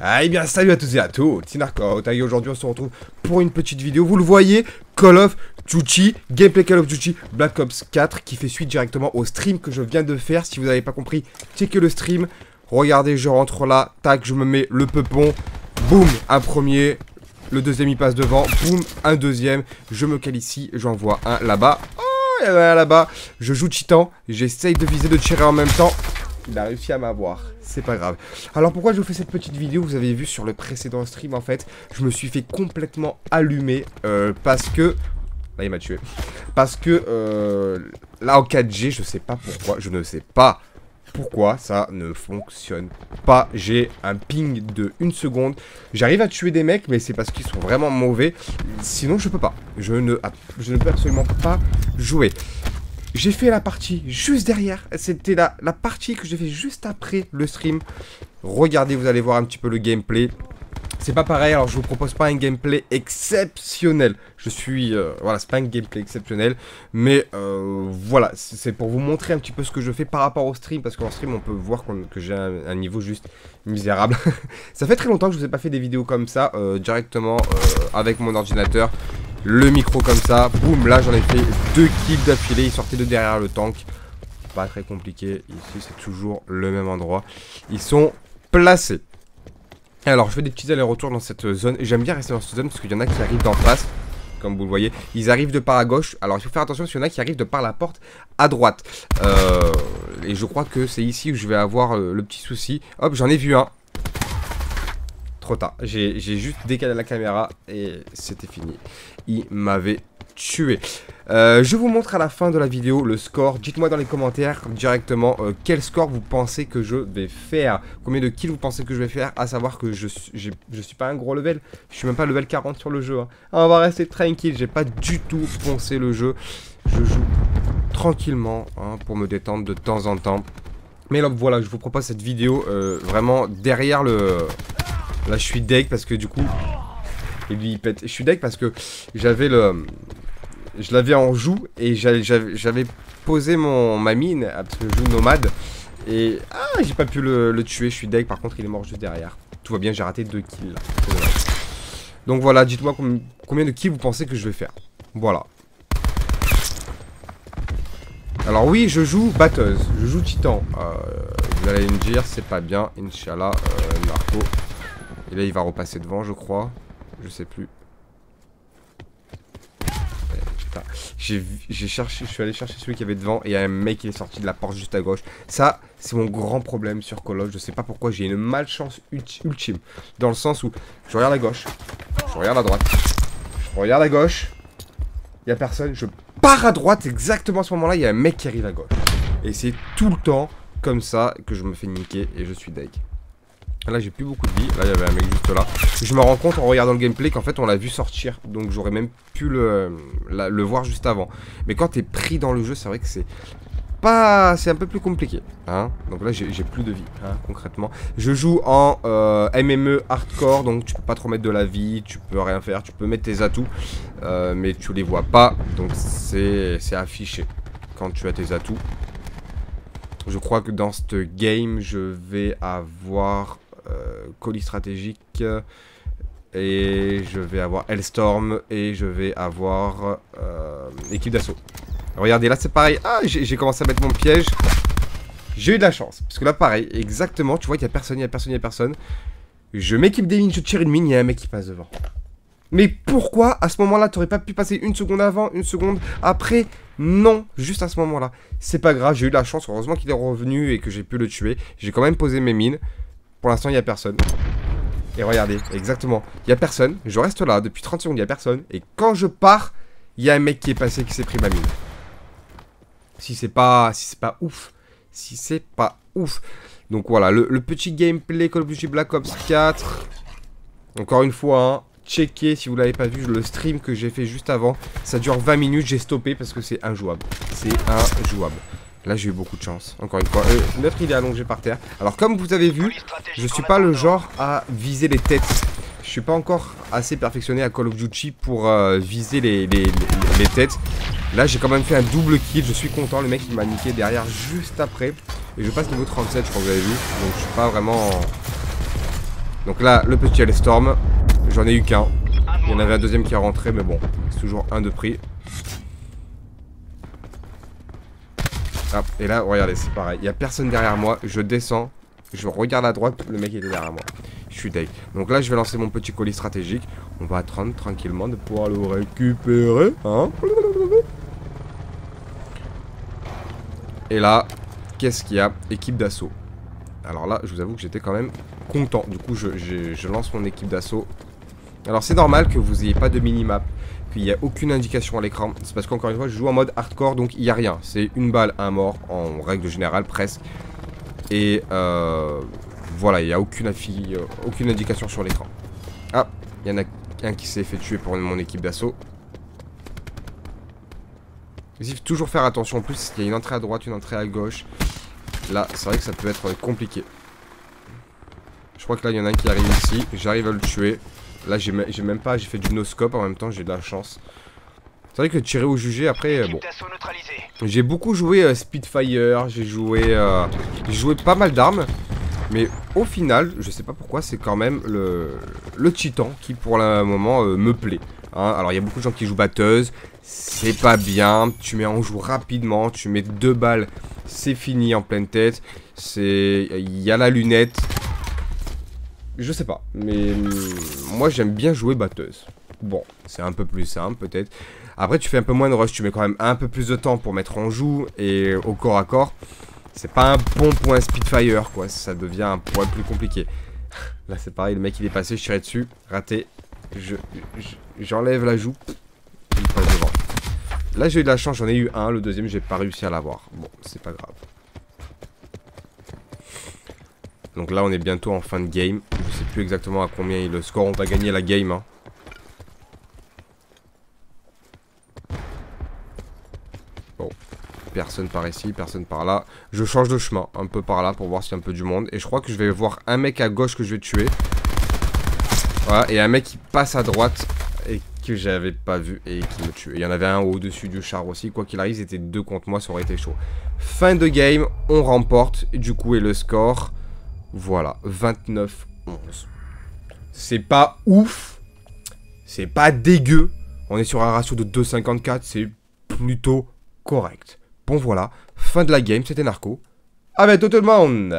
Ah, eh bien, salut à tous et à toutes, c'est Narcout, et aujourd'hui on se retrouve pour une petite vidéo, vous le voyez, Call of Duty, gameplay Call of Duty Black Ops 4, qui fait suite directement au stream que je viens de faire. Si vous n'avez pas compris, checkez le stream, regardez, je rentre là, tac, je me mets le peupon, boum, un premier, le deuxième il passe devant, boum, un deuxième, je me cale ici, j'envoie un là-bas, oh, il y en a un là-bas, je joue Titan, j'essaye de viser, de tirer en même temps. Il a réussi à m'avoir, c'est pas grave. Alors pourquoi je vous fais cette petite vidéo? Vous avez vu sur le précédent stream en fait, je me suis fait complètement allumer parce que... Là il m'a tué. Parce que là en 4G, je sais pas pourquoi, je ne sais pas pourquoi ça ne fonctionne pas. J'ai un ping de 1 seconde. J'arrive à tuer des mecs, mais c'est parce qu'ils sont vraiment mauvais. Sinon je peux pas. Je ne peux absolument pas jouer. J'ai fait la partie juste derrière, c'était la partie que j'ai fait juste après le stream. Regardez, vous allez voir un petit peu le gameplay. C'est pas pareil, alors je vous propose pas un gameplay exceptionnel. Voilà, c'est pas un gameplay exceptionnel. Mais voilà, c'est pour vous montrer un petit peu ce que je fais par rapport au stream. Parce qu'en stream, on peut voir que j'ai un niveau juste misérable. Ça fait très longtemps que je vous ai pas fait des vidéos comme ça, directement avec mon ordinateur. Le micro comme ça, boum, là j'en ai fait 2 kills d'affilée, ils sortaient de derrière le tank. Pas très compliqué, ici c'est toujours le même endroit. Ils sont placés. Alors je fais des petits allers-retours dans cette zone, et j'aime bien rester dans cette zone parce qu'il y en a qui arrivent d'en face. Comme vous le voyez, ils arrivent de par à gauche. Alors il faut faire attention parce qu'il y en a qui arrivent de par la porte à droite. Et je crois que c'est ici où je vais avoir le petit souci. Hop, j'en ai vu un. Trop tard, j'ai juste décalé la caméra et c'était fini. Il m'avait tué. Je vous montre à la fin de la vidéo le score. Dites-moi dans les commentaires directement quel score vous pensez que je vais faire. Combien de kills vous pensez que je vais faire. À savoir que je suis pas un gros level. Je suis même pas level 40 sur le jeu. Hein. On va rester tranquille. J'ai pas du tout poncé le jeu. Je joue tranquillement hein, pour me détendre de temps en temps. Mais là voilà, je vous propose cette vidéo vraiment derrière le... Là je suis deg parce que du coup et lui il pète. Je suis deg parce que j'avais le... Je l'avais en joue et j'avais posé ma mine parce que je joue nomade. Et ah j'ai pas pu le tuer. Je suis deg, par contre il est mort juste derrière. Tout va bien, j'ai raté 2 kills là. Donc voilà, dites-moi combien de kills vous pensez que je vais faire. Voilà. Alors oui, je joue batteuse, je joue titan. Vous allez me dire c'est pas bien, Inch'Allah, Narco. Et là il va repasser devant je crois. Je sais plus. J'ai cherché, je suis allé chercher celui qui avait devant. Et il y a un mec qui est sorti de la porte juste à gauche. Ça c'est mon grand problème sur Call of. Je sais pas pourquoi j'ai une malchance ultime. Dans le sens où je regarde à gauche, je regarde à droite, je regarde à gauche. Il y a personne, je pars à droite. Exactement à ce moment là il y a un mec qui arrive à gauche. Et c'est tout le temps comme ça que je me fais niquer. Et je suis deg. Là j'ai plus beaucoup de vie, là il y avait un mec juste là. Je me rends compte en regardant le gameplay qu'en fait on l'a vu sortir. Donc j'aurais même pu le voir juste avant. Mais quand t'es pris dans le jeu c'est vrai que c'est un peu plus compliqué hein. Donc là j'ai plus de vie hein, concrètement. Je joue en MME hardcore. Donc tu peux pas trop mettre de la vie, tu peux rien faire, tu peux mettre tes atouts mais tu les vois pas. Donc c'est affiché quand tu as tes atouts. Je crois que dans ce game je vais avoir colis stratégique et je vais avoir Hellstorm et je vais avoir équipe d'assaut. Regardez là c'est pareil. Ah j'ai commencé à mettre mon piège. J'ai eu de la chance parce que là pareil exactement. Tu vois qu'il y a personne, il y a personne, il y a personne. Je m'équipe des mines, je tire une mine, il y a un mec qui passe devant. Mais pourquoi à ce moment là t'aurais pas pu passer 1 seconde avant, 1 seconde après? Non, juste à ce moment là. C'est pas grave, j'ai eu de la chance, heureusement qu'il est revenu et que j'ai pu le tuer. J'ai quand même posé mes mines. Pour l'instant il n'y a personne. Et regardez, exactement, il n'y a personne. Je reste là depuis 30 secondes, il n'y a personne. Et quand je pars, il y a un mec qui est passé, qui s'est pris ma mine. Si c'est pas ouf. Si c'est pas ouf. Donc voilà, le petit gameplay Call of Duty Black Ops 4. Encore une fois, hein, checkez si vous l'avez pas vu le stream que j'ai fait juste avant. Ça dure 20 minutes, j'ai stoppé parce que c'est injouable. C'est injouable. Là j'ai eu beaucoup de chance, encore une fois. L'autre il est allongé par terre. Alors comme vous avez vu, je suis pas le genre à viser les têtes. Je suis pas encore assez perfectionné à Call of Duty pour viser les têtes. Là j'ai quand même fait un double kill, je suis content. Le mec il m'a niqué derrière juste après. Et je passe niveau 37 je crois que vous avez vu. Donc je suis pas vraiment Donc là, le petit Hellstorm, j'en ai eu qu'un. Il y en avait un deuxième qui est rentré, mais bon, c'est toujours un de prix. Ah, et là, regardez, c'est pareil. Il n'y a personne derrière moi, je descends, je regarde à droite, le mec il est derrière moi. Je suis deg. Donc là, je vais lancer mon petit colis stratégique. On va attendre tranquillement de pouvoir le récupérer, hein. Et là, qu'est-ce qu'il y a? Équipe d'assaut. Alors là, je vous avoue que j'étais quand même content. Du coup, je lance mon équipe d'assaut. Alors c'est normal que vous n'ayez pas de minimap, qu'il n'y a aucune indication à l'écran. C'est parce qu'encore une fois, je joue en mode hardcore, donc il n'y a rien. C'est une balle, un mort, en règle générale, presque. Et voilà, il n'y a aucune indication sur l'écran. Ah, il y en a un qui s'est fait tuer pour mon équipe d'assaut. Il faut toujours faire attention. En plus, il y a une entrée à droite, une entrée à gauche. Là, c'est vrai que ça peut être compliqué. Je crois que là, il y en a un qui arrive ici. J'arrive à le tuer. Là, j'ai même pas, j'ai fait du no-scope en même temps, j'ai de la chance. C'est vrai que tirer ou juger, après, bon. J'ai beaucoup joué Spitfire, j'ai joué pas mal d'armes. Mais au final, je sais pas pourquoi, c'est quand même le Titan qui, pour le moment, me plaît. Hein, alors, il y a beaucoup de gens qui jouent batteuse. C'est pas bien. Tu mets en joue rapidement. Tu mets 2 balles. C'est fini en pleine tête. Il y a la lunette. Je sais pas. Mais moi, j'aime bien jouer batteuse. Bon, c'est un peu plus simple peut-être. Après, tu fais un peu moins de rush. Tu mets quand même un peu plus de temps pour mettre en joue. Et au corps à corps, c'est pas un bon point Spitfire, quoi. Ça devient un point plus compliqué. Là, c'est pareil. Le mec, il est passé. Je tirais dessus. Raté. J'enlève la joue. Il passe devant. Là, j'ai eu de la chance. J'en ai eu un. Le deuxième, j'ai pas réussi à l'avoir. Bon, c'est pas grave. Donc là, on est bientôt en fin de game. Je sais plus exactement à combien est le score. On va gagner la game, hein. Bon. Personne par ici, personne par là. Je change de chemin, un peu par là, pour voir s'il y a un peu du monde. Et je crois que je vais voir un mec à gauche que je vais tuer. Voilà, et un mec qui passe à droite et que j'avais pas vu et qui me tue. Il y en avait un au-dessus du char aussi. Quoi qu'il arrive, ils étaient 2 contre moi, ça aurait été chaud. Fin de game, on remporte. Du coup, et le score, voilà, 29-11. C'est pas ouf. C'est pas dégueu. On est sur un ratio de 2,54. C'est plutôt correct. Bon, voilà, fin de la game. C'était Narco. À bientôt tout le monde.